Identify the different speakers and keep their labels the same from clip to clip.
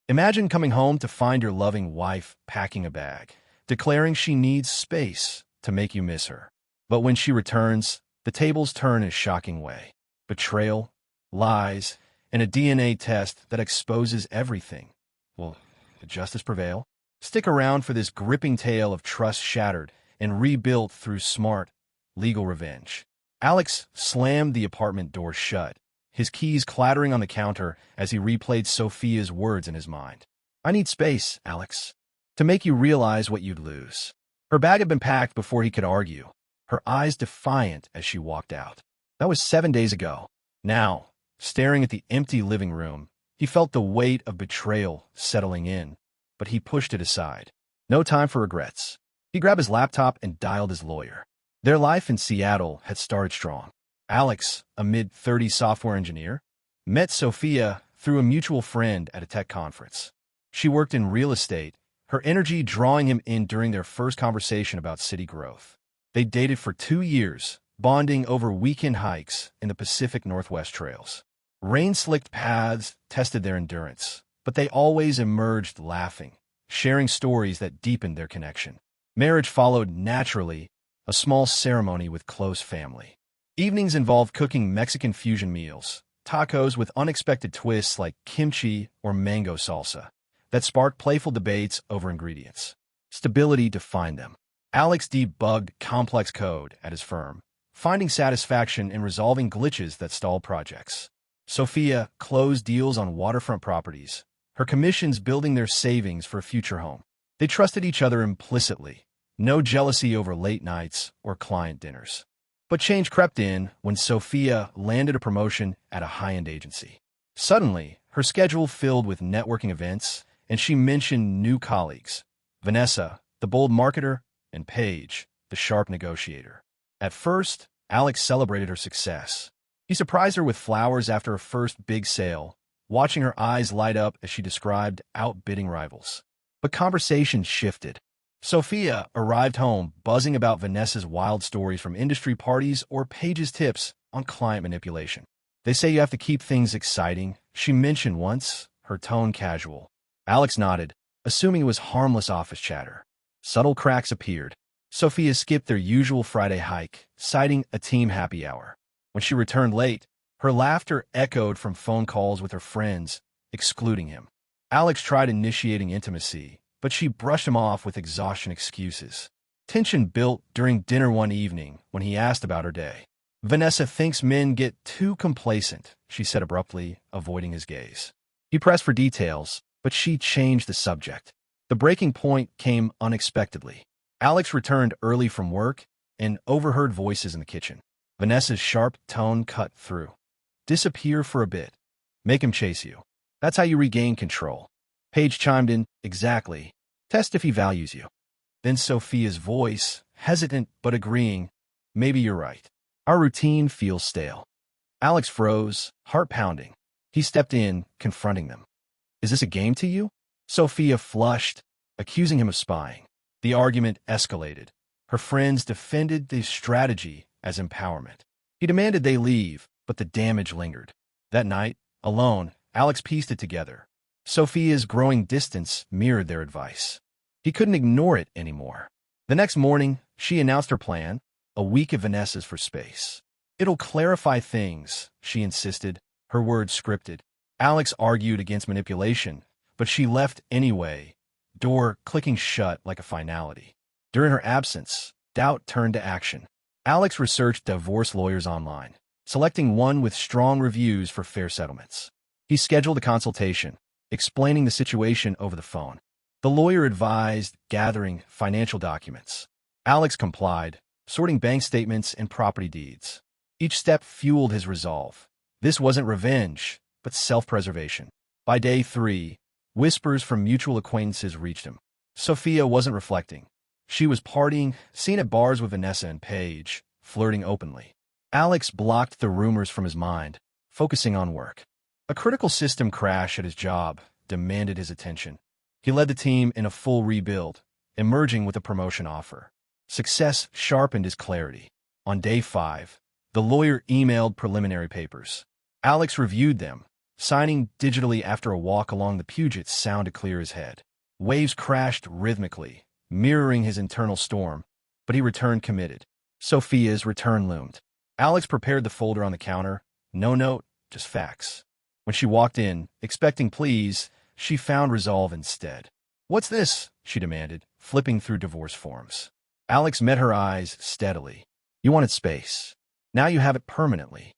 Speaker 1: Imagine coming home to find your loving wife packing a bag, declaring she needs space to make you miss her. But when she returns, the tables turn in a shocking way. Betrayal, lies, and a DNA test that exposes everything. Will justice prevail? Stick around for this gripping tale of trust shattered and rebuilt through smart, legal revenge. Alex slammed the apartment door shut, his keys clattering on the counter as he replayed Sophia's words in his mind. "I need space, Alex, to make you realize what you'd lose." Her bag had been packed before he could argue, her eyes defiant as she walked out. That was 7 days ago. Now, staring at the empty living room, he felt the weight of betrayal settling in, but he pushed it aside. No time for regrets. He grabbed his laptop and dialed his lawyer. Their life in Seattle had started strong. Alex, a mid-30s software engineer, met Sophia through a mutual friend at a tech conference. She worked in real estate, her energy drawing him in during their first conversation about city growth. They dated for 2 years, bonding over weekend hikes in the Pacific Northwest trails. Rain-slicked paths tested their endurance, but they always emerged laughing, sharing stories that deepened their connection. Marriage followed naturally, a small ceremony with close family. Evenings involved cooking Mexican fusion meals, tacos with unexpected twists like kimchi or mango salsa, that sparked playful debates over ingredients. Stability defined them. Alex debugged complex code at his firm, finding satisfaction in resolving glitches that stalled projects. Sophia closed deals on waterfront properties, her commissions building their savings for a future home. They trusted each other implicitly, no jealousy over late nights or client dinners. But change crept in when Sophia landed a promotion at a high-end agency. Suddenly, her schedule filled with networking events, and she mentioned new colleagues: Vanessa, the bold marketer, and Paige, the sharp negotiator. At first, Alex celebrated her success. He surprised her with flowers after her first big sale, watching her eyes light up as she described outbidding rivals. But conversation shifted. Sophia arrived home buzzing about Vanessa's wild stories from industry parties or Paige's tips on client manipulation. "They say you have to keep things exciting," she mentioned once, her tone casual. Alex nodded, assuming it was harmless office chatter. Subtle cracks appeared. Sophia skipped their usual Friday hike, citing a team happy hour. When she returned late, her laughter echoed from phone calls with her friends, excluding him. Alex tried initiating intimacy, but she brushed him off with exhaustion excuses. Tension built during dinner one evening when he asked about her day. "Vanessa thinks men get too complacent," she said abruptly, avoiding his gaze. He pressed for details, but she changed the subject. The breaking point came unexpectedly. Alex returned early from work and overheard voices in the kitchen. Vanessa's sharp tone cut through. "Disappear for a bit. Make him chase you. That's how you regain control." Paige chimed in, "Exactly. Test if he values you." Then Sophia's voice, hesitant but agreeing, "Maybe you're right. Our routine feels stale." Alex froze, heart pounding. He stepped in, confronting them. "Is this a game to you?" Sophia flushed, accusing him of spying. The argument escalated. Her friends defended the strategy as empowerment. He demanded they leave, but the damage lingered. That night, alone, Alex pieced it together. Sophia's growing distance mirrored their advice. He couldn't ignore it anymore. The next morning, she announced her plan: a week of Vanessa's for space. "It'll clarify things," she insisted, her words scripted. Alex argued against manipulation, but she left anyway, door clicking shut like a finality. During her absence, doubt turned to action. Alex researched divorce lawyers online, selecting one with strong reviews for fair settlements. He scheduled a consultation, explaining the situation over the phone. The lawyer advised gathering financial documents. Alex complied, sorting bank statements and property deeds. Each step fueled his resolve. This wasn't revenge, but self-preservation. By day 3, whispers from mutual acquaintances reached him. Sophia wasn't reflecting. She was partying, seen at bars with Vanessa and Paige, flirting openly. Alex blocked the rumors from his mind, focusing on work. A critical system crash at his job demanded his attention. He led the team in a full rebuild, emerging with a promotion offer. Success sharpened his clarity. On day 5, the lawyer emailed preliminary papers. Alex reviewed them, Signing digitally after a walk along the Puget Sound to clear his head. Waves crashed rhythmically, mirroring his internal storm, but he returned committed. Sophia's return loomed. Alex prepared the folder on the counter. No note, just facts. When she walked in, expecting please, she found resolve instead. "What's this?" she demanded, flipping through divorce forms. Alex met her eyes steadily. "You wanted space. Now you have it permanently."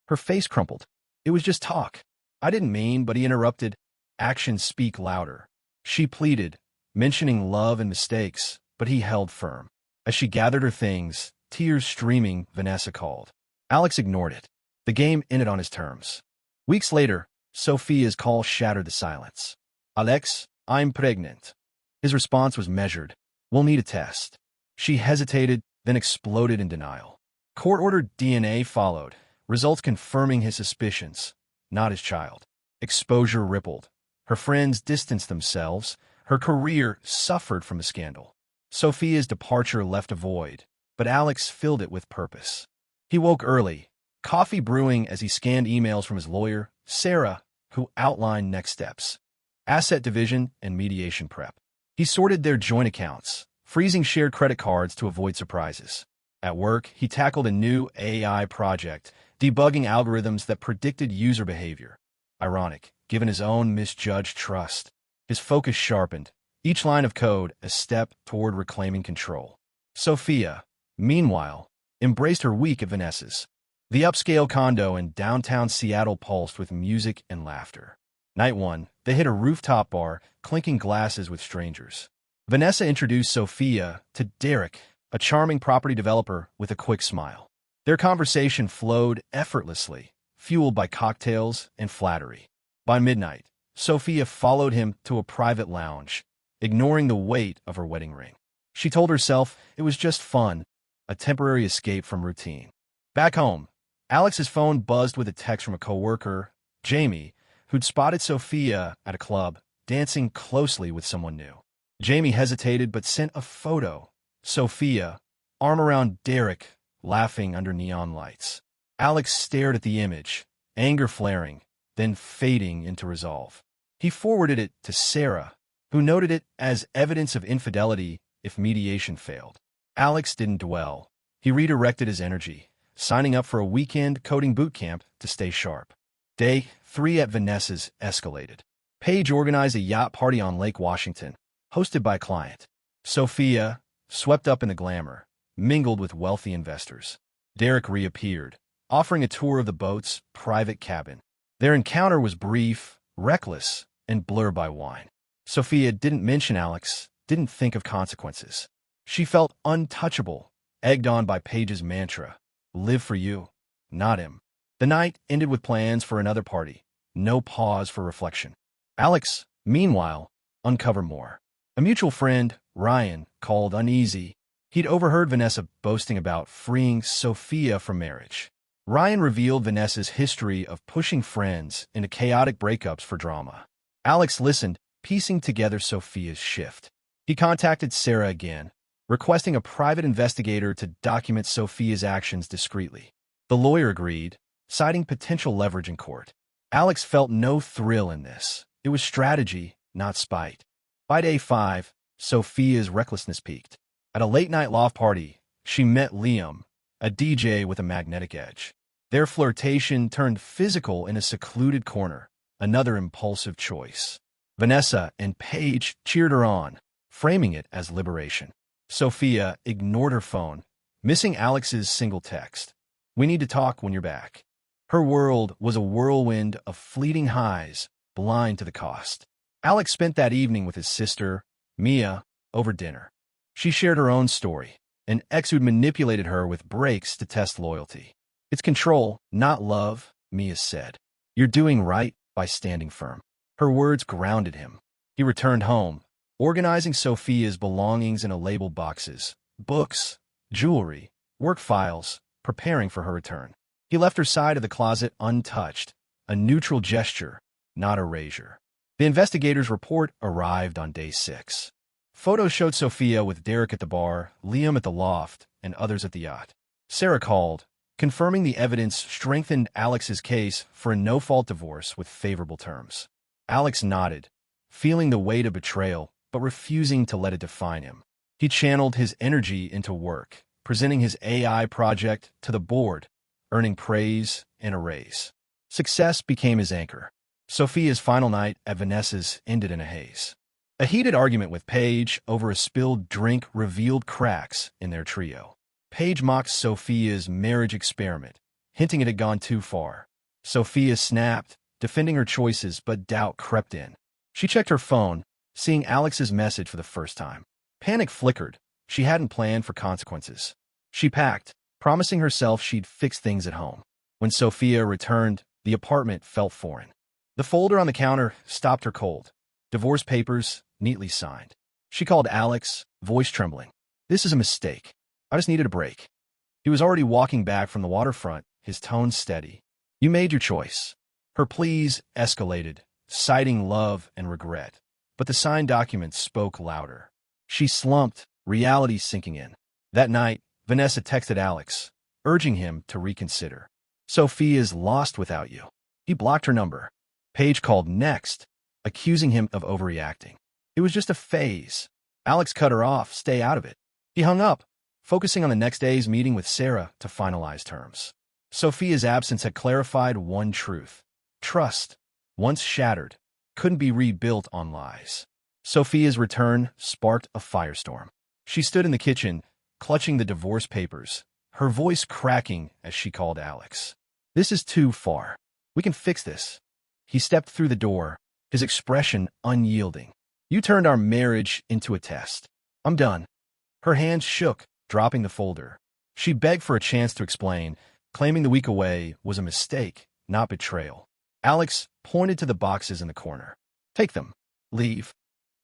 Speaker 1: Her face crumpled. "It was just talk." "I didn't mean," but he interrupted. "Actions speak louder." She pleaded, mentioning love and mistakes, but he held firm. As she gathered her things, tears streaming, Vanessa called. Alex ignored it. The game ended on his terms. Weeks later, Sophia's call shattered the silence. "Alex, I'm pregnant." His response was measured. "We'll need a test." She hesitated, then exploded in denial. Court-ordered DNA followed, results confirming his suspicions, not his child. Exposure rippled. Her friends distanced themselves. Her career suffered from the scandal. Sophia's departure left a void, but Alex filled it with purpose. He woke early, coffee brewing as he scanned emails from his lawyer, Sarah, who outlined next steps. Asset division and mediation prep. He sorted their joint accounts, freezing shared credit cards to avoid surprises. At work, he tackled a new AI project, debugging algorithms that predicted user behavior. Ironic, given his own misjudged trust. His focus sharpened, each line of code a step toward reclaiming control. Sophia, meanwhile, embraced her week at Vanessa's. The upscale condo in downtown Seattle pulsed with music and laughter. Night one, they hit a rooftop bar, clinking glasses with strangers. Vanessa introduced Sophia to Derek, a charming property developer with a quick smile. Their conversation flowed effortlessly, fueled by cocktails and flattery. By midnight, Sophia followed him to a private lounge, ignoring the weight of her wedding ring. She told herself it was just fun, a temporary escape from routine. Back home, Alex's phone buzzed with a text from a coworker, Jamie, who'd spotted Sophia at a club, dancing closely with someone new. Jamie hesitated but sent a photo. Sophia, arm around Derek, laughing under neon lights. Alex stared at the image, anger flaring, then fading into resolve. He forwarded it to Sarah, who noted it as evidence of infidelity if mediation failed. Alex didn't dwell. He redirected his energy, signing up for a weekend coding boot camp to stay sharp. Day 3 at Vanessa's escalated. Paige organized a yacht party on Lake Washington, hosted by a client. Sophia, swept up in the glamour, mingled with wealthy investors. Derek reappeared, offering a tour of the boat's private cabin. Their encounter was brief, reckless, and blurred by wine. Sophia didn't mention Alex, didn't think of consequences. She felt untouchable, egged on by Paige's mantra, "Live for you, not him." The night ended with plans for another party, no pause for reflection. Alex, meanwhile, uncovered more. A mutual friend, Ryan, called uneasy. He'd overheard Vanessa boasting about freeing Sophia from marriage. Ryan revealed Vanessa's history of pushing friends into chaotic breakups for drama. Alex listened, piecing together Sophia's shift. He contacted Sarah again, requesting a private investigator to document Sophia's actions discreetly. The lawyer agreed, citing potential leverage in court. Alex felt no thrill in this. It was strategy, not spite. By day 5, Sophia's recklessness peaked. At a late-night loft party, she met Liam, a DJ with a magnetic edge. Their flirtation turned physical in a secluded corner, another impulsive choice. Vanessa and Paige cheered her on, framing it as liberation. Sophia ignored her phone, missing Alex's single text. "We need to talk when you're back." Her world was a whirlwind of fleeting highs, blind to the cost. Alex spent that evening with his sister, Mia, over dinner. She shared her own story, an ex who'd manipulated her with breaks to test loyalty. "It's control, not love," Mia said. "You're doing right by standing firm." Her words grounded him. He returned home, organizing Sophia's belongings in a labeled boxes, books, jewelry, work files, preparing for her return. He left her side of the closet untouched, a neutral gesture, not erasure. The investigators' report arrived on day 6. Photos showed Sophia with Derek at the bar, Liam at the loft, and others at the yacht. Sarah called, Confirming the evidence strengthened Alex's case for a no-fault divorce with favorable terms. Alex nodded, feeling the weight of betrayal, but refusing to let it define him. He channeled his energy into work, presenting his AI project to the board, earning praise and a raise. Success became his anchor. Sophia's final night at Vanessa's ended in a haze. A heated argument with Paige over a spilled drink revealed cracks in their trio. Paige mocked Sophia's marriage experiment, hinting it had gone too far. Sophia snapped, defending her choices, but doubt crept in. She checked her phone, seeing Alex's message for the first time. Panic flickered. She hadn't planned for consequences. She packed, promising herself she'd fix things at home. When Sophia returned, the apartment felt foreign. The folder on the counter stopped her cold. Divorce papers, neatly signed. She called Alex, voice trembling. "This is a mistake. I just needed a break." He was already walking back from the waterfront, his tone steady. "You made your choice." Her pleas escalated, citing love and regret. But the signed documents spoke louder. She slumped, reality sinking in. That night, Vanessa texted Alex, urging him to reconsider. "Sophia's lost without you." He blocked her number. Paige called next, accusing him of overreacting. "It was just a phase." Alex cut her off, "Stay out of it." He hung up, focusing on the next day's meeting with Sarah to finalize terms. Sophia's absence had clarified one truth. Trust, once shattered, couldn't be rebuilt on lies. Sophia's return sparked a firestorm. She stood in the kitchen, clutching the divorce papers, her voice cracking as she called Alex. "This is too far. We can fix this." He stepped through the door, his expression unyielding. "You turned our marriage into a test. I'm done." Her hands shook, dropping the folder. She begged for a chance to explain, claiming the week away was a mistake, not betrayal. Alex pointed to the boxes in the corner. "Take them. Leave."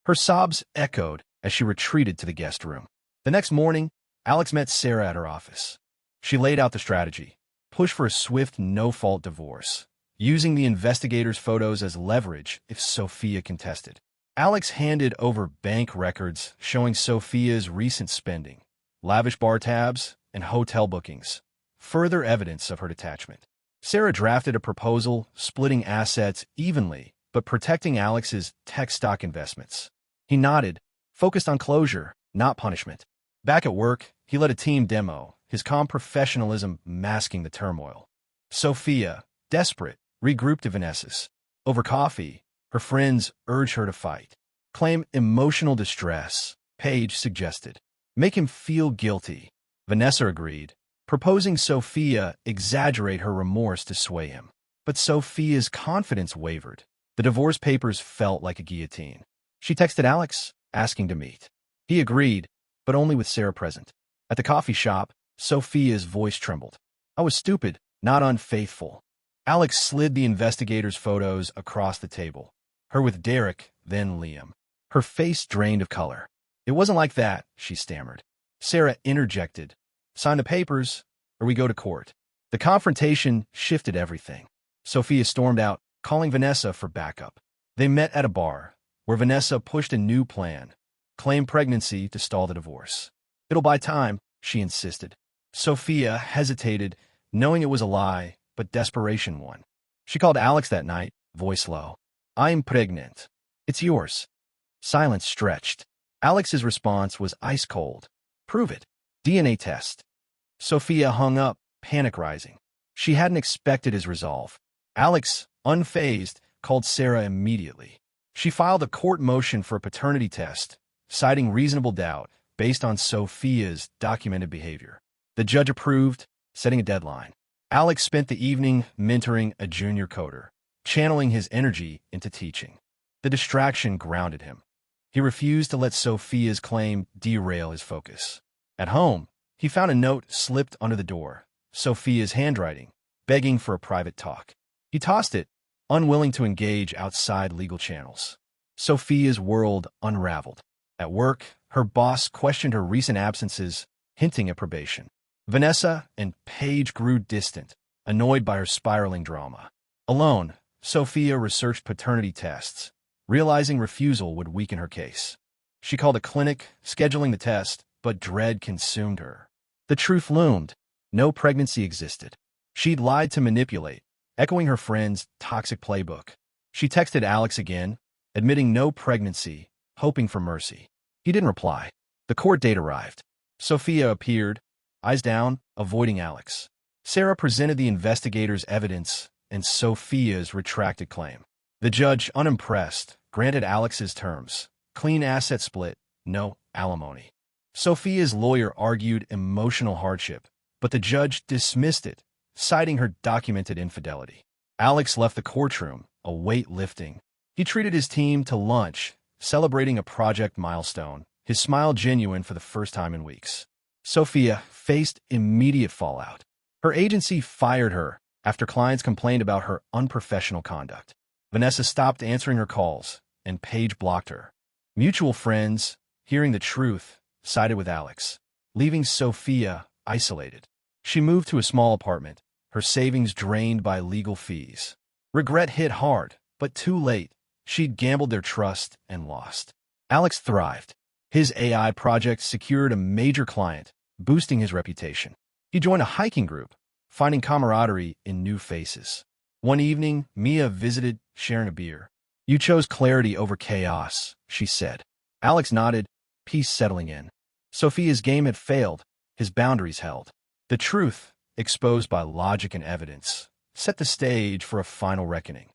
Speaker 1: Her sobs echoed as she retreated to the guest room. The next morning, Alex met Sarah at her office. She laid out the strategy. Push for a swift, no-fault divorce, using the investigators' photos as leverage if Sophia contested. Alex handed over bank records showing Sophia's recent spending, lavish bar tabs, and hotel bookings, further evidence of her detachment. Sarah drafted a proposal splitting assets evenly, but protecting Alex's tech stock investments. He nodded, focused on closure, not punishment. Back at work, he led a team demo, his calm professionalism masking the turmoil. Sophia, desperate, regrouped to Vanessa's. Over coffee, her friends urged her to fight. "Claim emotional distress," Paige suggested. "Make him feel guilty." Vanessa agreed, proposing Sophia exaggerate her remorse to sway him. But Sophia's confidence wavered. The divorce papers felt like a guillotine. She texted Alex, asking to meet. He agreed, but only with Sarah present. At the coffee shop, Sophia's voice trembled. "I was stupid, not unfaithful." Alex slid the investigators' photos across the table. Her with Derek, then Liam. Her face drained of color. "It wasn't like that," she stammered. Sarah interjected. "Sign the papers, or we go to court." The confrontation shifted everything. Sophia stormed out, calling Vanessa for backup. They met at a bar, where Vanessa pushed a new plan. Claim pregnancy to stall the divorce. "It'll buy time," she insisted. Sophia hesitated, knowing it was a lie, but desperation won. She called Alex that night, voice low. "I'm pregnant. It's yours." Silence stretched. Alex's response was ice cold. "Prove it. DNA test." Sophia hung up, panic rising. She hadn't expected his resolve. Alex, unfazed, called Sarah immediately. She filed a court motion for a paternity test, citing reasonable doubt based on Sophia's documented behavior. The judge approved, setting a deadline. Alex spent the evening mentoring a junior coder, channeling his energy into teaching. The distraction grounded him. He refused to let Sophia's claim derail his focus. At home, he found a note slipped under the door, Sophia's handwriting, begging for a private talk. He tossed it, unwilling to engage outside legal channels. Sophia's world unraveled. At work, her boss questioned her recent absences, hinting at probation. Vanessa and Paige grew distant, annoyed by her spiraling drama. Alone, Sophia researched paternity tests, realizing refusal would weaken her case. She called a clinic, scheduling the test, but dread consumed her. The truth loomed. No pregnancy existed. She'd lied to manipulate, echoing her friend's toxic playbook. She texted Alex again, admitting no pregnancy, hoping for mercy. He didn't reply. The court date arrived. Sophia appeared, eyes down, avoiding Alex. Sarah presented the investigators' evidence and Sophia's retracted claim. The judge, unimpressed, granted Alex's terms. Clean asset split, no alimony. Sophia's lawyer argued emotional hardship, but the judge dismissed it, citing her documented infidelity. Alex left the courtroom, a weight lifting. He treated his team to lunch, celebrating a project milestone, his smile genuine for the first time in weeks. Sophia faced immediate fallout. Her agency fired her after clients complained about her unprofessional conduct. Vanessa stopped answering her calls, and Paige blocked her. Mutual friends, hearing the truth, sided with Alex, leaving Sophia isolated. She moved to a small apartment, her savings drained by legal fees. Regret hit hard, but too late. She'd gambled their trust and lost. Alex thrived. His AI project secured a major client, boosting his reputation. He joined a hiking group, finding camaraderie in new faces. One evening, Mia visited, sharing a beer. "You chose clarity over chaos," she said. Alex nodded, peace settling in. Sophia's game had failed, his boundaries held. The truth, exposed by logic and evidence, set the stage for a final reckoning.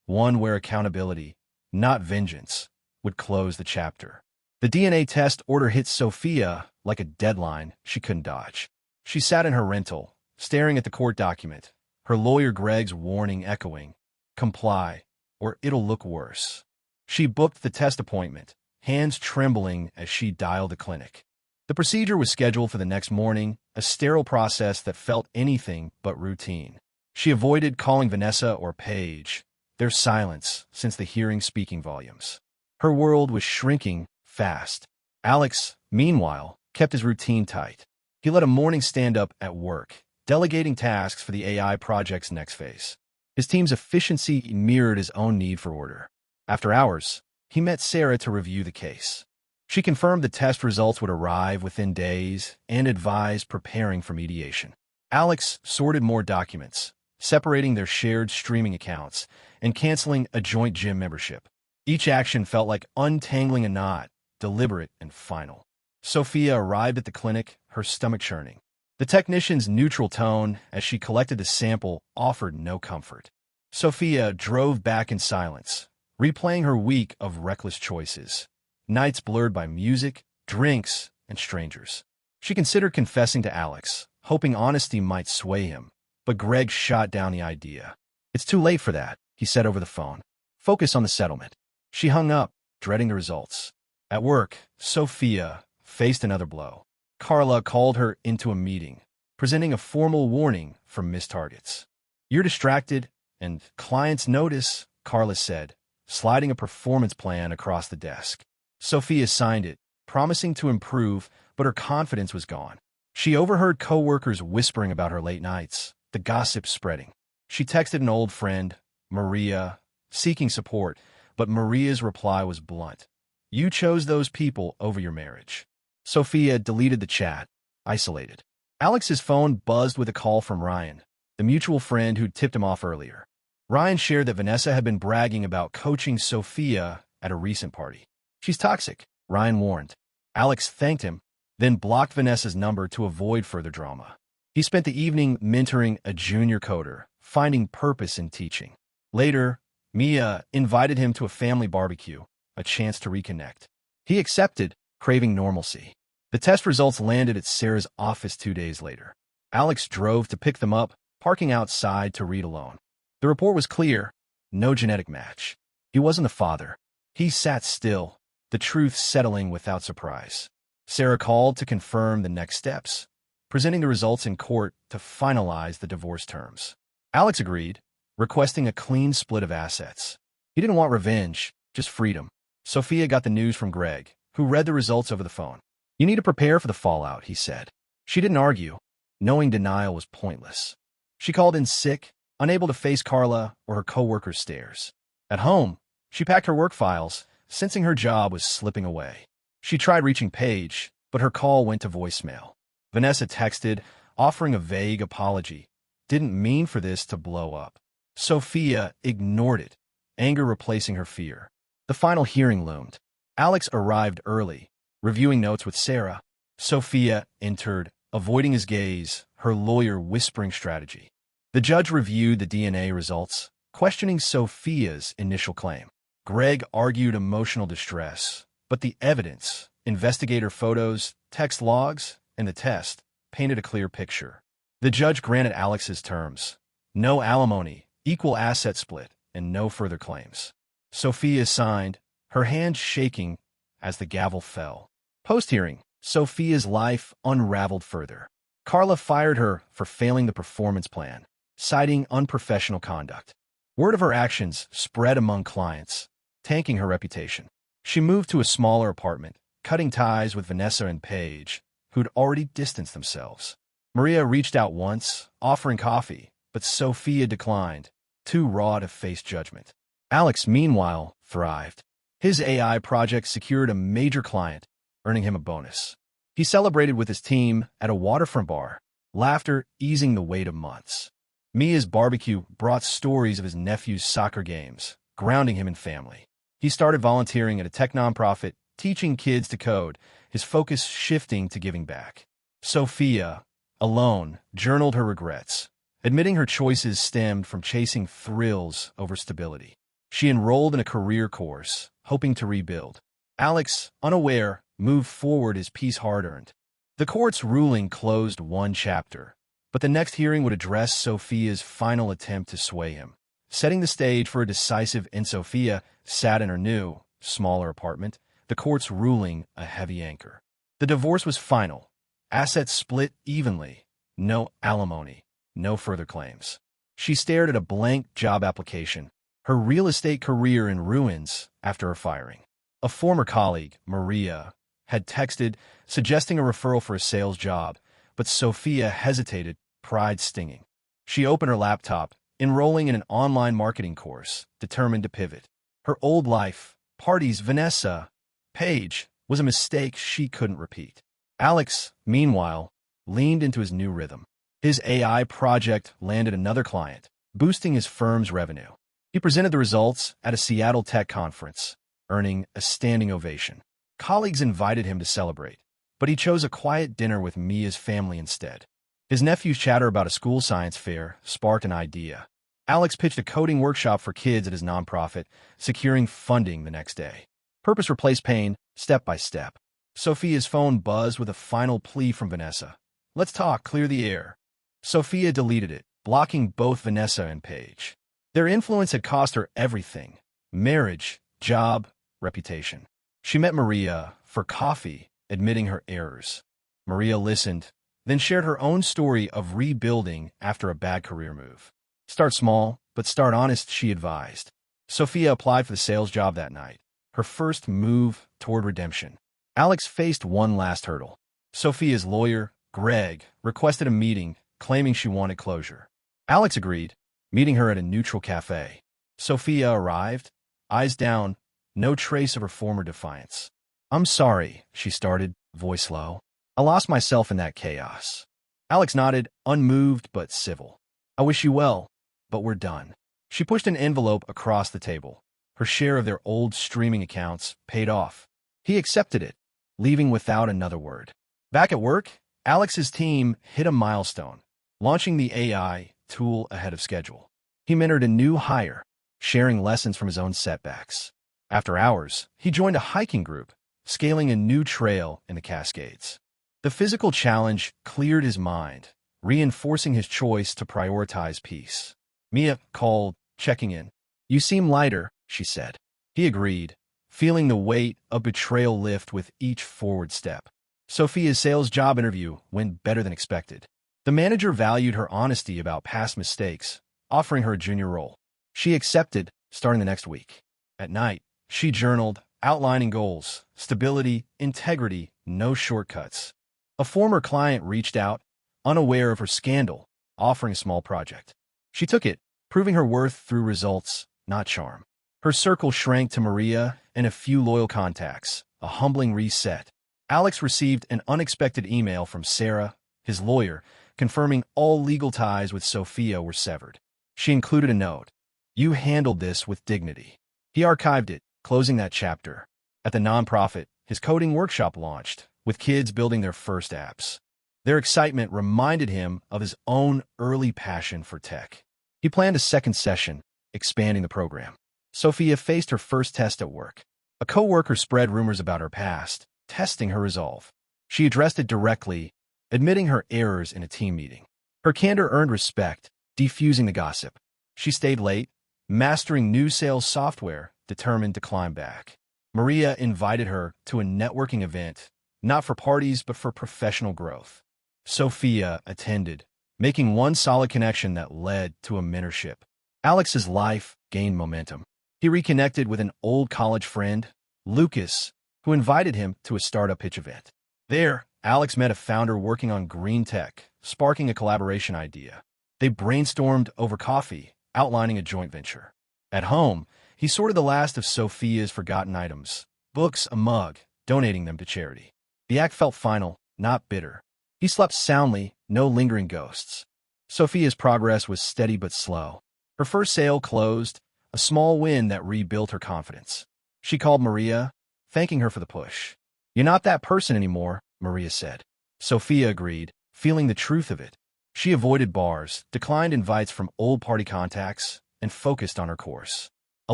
Speaker 1: One where accountability, not vengeance, would close the chapter. The DNA test order hit Sophia like a deadline she couldn't dodge. She sat in her rental, staring at the court document, her lawyer Greg's warning echoing, "Comply, or it'll look worse." She booked the test appointment, hands trembling as she dialed the clinic. The procedure was scheduled for the next morning, a sterile process that felt anything but routine. She avoided calling Vanessa or Paige, their silence since the hearing speaking volumes. Her world was shrinking fast. Alex, meanwhile, kept his routine tight. He led a morning stand-up at work, delegating tasks for the AI project's next phase. His team's efficiency mirrored his own need for order. After hours, he met Sarah to review the case. She confirmed the test results would arrive within days and advised preparing for mediation. Alex sorted more documents, separating their shared streaming accounts and canceling a joint gym membership. Each action felt like untangling a knot, deliberate and final. Sophia arrived at the clinic, her stomach churning. The technician's neutral tone, as she collected the sample, offered no comfort. Sophia drove back in silence, replaying her week of reckless choices. Nights blurred by music, drinks, and strangers. She considered confessing to Alex, hoping honesty might sway him, but Greg shot down the idea. "It's too late for that," he said over the phone. "Focus on the settlement." She hung up, dreading the results. At work, Sophia faced another blow. Carla called her into a meeting, presenting a formal warning for missed targets. "You're distracted, and clients notice," Carla said, sliding a performance plan across the desk. Sophia signed it, promising to improve, but her confidence was gone. She overheard coworkers whispering about her late nights, the gossip spreading. She texted an old friend, Maria, seeking support, but Maria's reply was blunt. "You chose those people over your marriage." Sophia deleted the chat, isolated. Alex's phone buzzed with a call from Ryan, the mutual friend who'd tipped him off earlier. Ryan shared that Vanessa had been bragging about coaching Sophia at a recent party. "She's toxic," Ryan warned. Alex thanked him, then blocked Vanessa's number to avoid further drama. He spent the evening mentoring a junior coder, finding purpose in teaching. Later, Mia invited him to a family barbecue, a chance to reconnect. He accepted, craving normalcy. The test results landed at Sarah's office 2 days later. Alex drove to pick them up, parking outside to read alone. The report was clear, no genetic match. He wasn't the father. He sat still, the truth settling without surprise. Sarah called to confirm the next steps, presenting the results in court to finalize the divorce terms. Alex agreed, requesting a clean split of assets. He didn't want revenge, just freedom. Sophia got the news from Greg, who read the results over the phone. "You need to prepare for the fallout," he said. She didn't argue, knowing denial was pointless. She called in sick, unable to face Carla or her coworkers' stares. At home, she packed her work files, sensing her job was slipping away. She tried reaching Paige, but her call went to voicemail. Vanessa texted, offering a vague apology. Didn't mean for this to blow up. Sophia ignored it, anger replacing her fear. The final hearing loomed. Alex arrived early, reviewing notes with Sarah. Sophia entered, avoiding his gaze, her lawyer whispering strategy. The judge reviewed the DNA results, questioning Sophia's initial claim. Greg argued emotional distress, but the evidence, investigator photos, text logs, and the test painted a clear picture. The judge granted Alex's terms. No alimony, equal asset split, and no further claims. Sophia signed, her hand shaking as the gavel fell. Post-hearing, Sophia's life unraveled further. Carla fired her for failing the performance plan, citing unprofessional conduct. Word of her actions spread among clients, tanking her reputation. She moved to a smaller apartment, cutting ties with Vanessa and Paige, who'd already distanced themselves. Maria reached out once, offering coffee, but Sophia declined, too raw to face judgment. Alex, meanwhile, thrived. His AI project secured a major client, earning him a bonus. He celebrated with his team at a waterfront bar, laughter easing the weight of months. Mia's barbecue brought stories of his nephew's soccer games, grounding him in family. He started volunteering at a tech nonprofit, teaching kids to code, his focus shifting to giving back. Sophia, alone, journaled her regrets, admitting her choices stemmed from chasing thrills over stability. She enrolled in a career course, hoping to rebuild. Alex, unaware, moved forward his peace hard-earned. The court's ruling closed one chapter, but the next hearing would address Sophia's final attempt to sway him, setting the stage for a decisive. And Sophia sat in her new, smaller apartment, the court's ruling a heavy anchor. The divorce was final. Assets split evenly. No alimony. No further claims. She stared at a blank job application, her real estate career in ruins after her firing. A former colleague, Maria, had texted, suggesting a referral for a sales job, but Sophia hesitated, pride stinging. She opened her laptop, enrolling in an online marketing course, determined to pivot. Her old life, parties, Vanessa, Paige, was a mistake she couldn't repeat. Alex, meanwhile, leaned into his new rhythm. His AI project landed another client, boosting his firm's revenue. He presented the results at a Seattle tech conference, earning a standing ovation. Colleagues invited him to celebrate, but he chose a quiet dinner with Mia's family instead. His nephew's chatter about a school science fair sparked an idea. Alex pitched a coding workshop for kids at his nonprofit, securing funding the next day. Purpose replaced pain, step by step. Sophia's phone buzzed with a final plea from Vanessa. "Let's talk, clear the air." Sophia deleted it, blocking both Vanessa and Paige. Their influence had cost her everything: marriage, job, reputation. She met Maria for coffee, admitting her errors. Maria listened, then shared her own story of rebuilding after a bad career move. Start small, but start honest, she advised. Sophia applied for the sales job that night, her first move toward redemption. Alex faced one last hurdle. Sophia's lawyer, Greg, requested a meeting, claiming she wanted closure. Alex agreed, meeting her at a neutral cafe. Sophia arrived, eyes down, no trace of her former defiance. "I'm sorry," she started, voice low. "I lost myself in that chaos." Alex nodded, unmoved but civil. "I wish you well, but we're done." She pushed an envelope across the table. Her share of their old streaming accounts paid off. He accepted it, leaving without another word. Back at work, Alex's team hit a milestone, launching the AI tool ahead of schedule. He mentored a new hire, sharing lessons from his own setbacks. After hours, he joined a hiking group, scaling a new trail in the Cascades. The physical challenge cleared his mind, reinforcing his choice to prioritize peace. Mia called, checking in. "You seem lighter," she said. He agreed, feeling the weight of betrayal lift with each forward step. Sophia's sales job interview went better than expected. The manager valued her honesty about past mistakes, offering her a junior role. She accepted, starting the next week. At night, she journaled, outlining goals, stability, integrity, no shortcuts. A former client reached out, unaware of her scandal, offering a small project. She took it, proving her worth through results, not charm. Her circle shrank to Maria and a few loyal contacts, a humbling reset. Alex received an unexpected email from Sarah, his lawyer, confirming all legal ties with SOFIA were severed. She included a note. "You handled this with dignity." He archived it, closing that chapter. At the nonprofit, his coding workshop launched, with kids building their first apps. Their excitement reminded him of his own early passion for tech. He planned a second session, expanding the program. SOFIA faced her first test at work. A coworker spread rumors about her past, testing her resolve. She addressed it directly, admitting her errors in a team meeting. Her candor earned respect, defusing the gossip. She stayed late, mastering new sales software, determined to climb back. Maria invited her to a networking event, not for parties but for professional growth. SOFIA attended, making one solid connection that led to a mentorship. Alex's life gained momentum. He reconnected with an old college friend, Lucas, who invited him to a startup pitch event. There, Alex met a founder working on green tech, sparking a collaboration idea. They brainstormed over coffee, outlining a joint venture. At home, he sorted the last of SOFIA's forgotten items, books, a mug, donating them to charity. The act felt final, not bitter. He slept soundly, no lingering ghosts. SOFIA's progress was steady but slow. Her first sale closed, a small win that rebuilt her confidence. She called Maria, thanking her for the push. "You're not that person anymore," Maria said. SOFIA agreed, feeling the truth of it. She avoided bars, declined invites from old party contacts, and focused on her course. A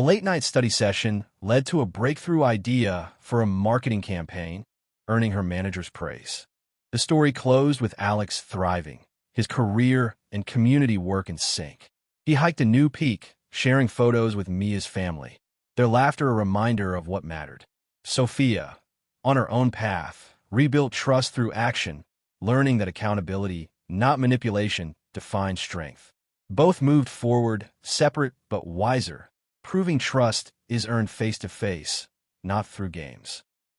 Speaker 1: late-night study session led to a breakthrough idea for a marketing campaign, earning her manager's praise. The story closed with Alex thriving, his career and community work in sync. He hiked a new peak, sharing photos with Mia's family, their laughter a reminder of what mattered. SOFIA, on her own path, rebuilt trust through action, learning that accountability, not manipulation, defines strength. Both moved forward, separate but wiser, proving trust is earned face-to-face, not through games.